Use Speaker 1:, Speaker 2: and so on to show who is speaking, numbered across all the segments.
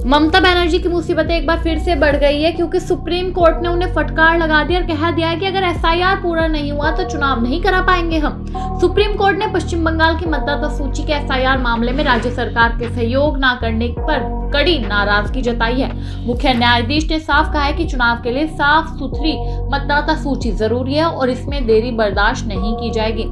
Speaker 1: ममता बनर्जी की मुसीबतें एक बार फिर से बढ़ गई है, क्योंकि सुप्रीम कोर्ट ने उन्हें फटकार लगा दी और कह दिया है कि अगर एसआईआर पूरा नहीं हुआ तो चुनाव नहीं करा पाएंगे हम। सुप्रीम कोर्ट ने पश्चिम बंगाल की मतदाता सूची के एसआईआर मामले में राज्य सरकार के सहयोग न करने पर कड़ी नाराजगी जताई है। मुख्य न्यायाधीश ने साफ कहा है कि चुनाव के लिए साफ सुथरी मतदाता सूची जरूरी है और इसमें देरी बर्दाश्त नहीं की जाएगी।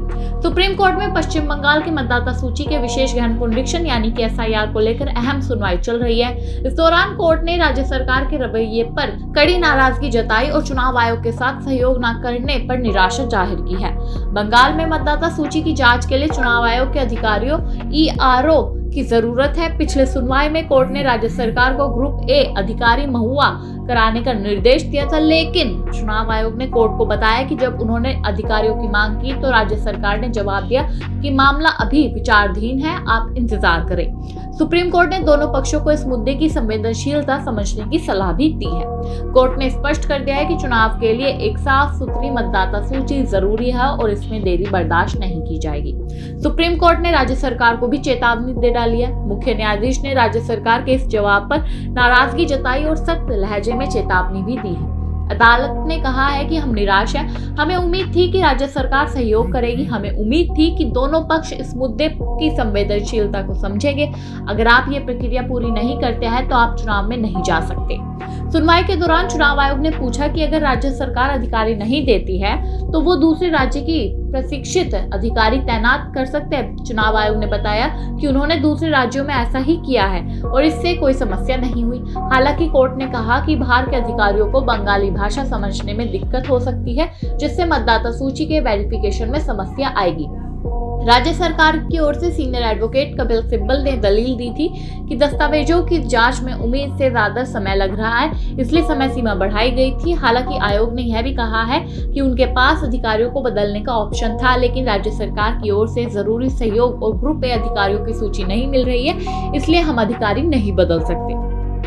Speaker 1: सुप्रीम कोर्ट में पश्चिम बंगाल की मतदाता सूची के विशेष गहन पुनरीक्षण यानी कि एसआईआर को लेकर अहम सुनवाई चल रही है। इस दौरान कोर्ट ने राज्य सरकार के रवैये पर कड़ी नाराजगी जताई और चुनाव आयोग के साथ सहयोग न करने पर निराशा जाहिर की है। बंगाल में मतदाता सूची की जांच के लिए चुनाव आयोग के अधिकारियों ईआरओ की जरूरत है। पिछले सुनवाई में कोर्ट ने राज्य सरकार को ग्रुप ए अधिकारी महुआ कराने का निर्देश दिया था, लेकिन चुनाव आयोग ने कोर्ट को बताया कि जब उन्होंने अधिकारियों की मांग की तो राज्य सरकार ने जवाब दिया कि मामला अभी विचाराधीन है, आप इंतजार करें। सुप्रीम कोर्ट ने दोनों पक्षों को इस मुद्दे की संवेदनशीलता समझने की सलाह भी दी है। कोर्ट ने स्पष्ट कर दिया है कि चुनाव के लिए एक साफ सुथरी मतदाता सूची जरूरी है और इसमें देरी बर्दाश्त नहीं की जाएगी। सुप्रीम कोर्ट ने राज्य सरकार को भी चेतावनी दे डाली है। मुख्य न्यायाधीश ने राज्य सरकार के इस जवाब पर नाराजगी जताई और सख्त लहजे में चेतावनी भी दी है। अदालत ने कहा है कि हम निराश हैं। हमें उम्मीद थी कि राज्य सरकार सहयोग करेगी। हमें उम्मीद थी कि दोनों पक्ष इस मुद्दे की संवेदनशीलता को समझेंगे। अगर आप ये प्रक्रिया पूरी नहीं करते हैं तो आप चुनाव में नहीं जा सकते। सुनवाई के दौरान चुनाव आयोग ने पूछा कि अगर राज्य सरकार अधिकारी नहीं देती है तो वो दूसरे राज्य की प्रशिक्षित अधिकारी तैनात कर सकते हैं। चुनाव आयोग ने बताया कि उन्होंने दूसरे राज्यों में ऐसा ही किया है और इससे कोई समस्या नहीं हुई। हालांकि कोर्ट ने कहा कि बाहर के अधिकारियों को बंगाली भाषा समझने में दिक्कत हो सकती है, जिससे मतदाता सूची के वेरिफिकेशन में समस्या आएगी। राज्य सरकार की ओर से सीनियर एडवोकेट कपिल सिब्बल ने दलील दी थी कि दस्तावेजों की जांच में उम्मीद से ज्यादा समय लग रहा है, इसलिए समय सीमा बढ़ाई गई थी। हालांकि आयोग ने यह भी कहा है कि उनके पास अधिकारियों को बदलने का ऑप्शन था, लेकिन राज्य सरकार की ओर से जरूरी सहयोग और ग्रुप ए अधिकारियों की सूची नहीं मिल रही है, इसलिए हम अधिकारी नहीं बदल सकते।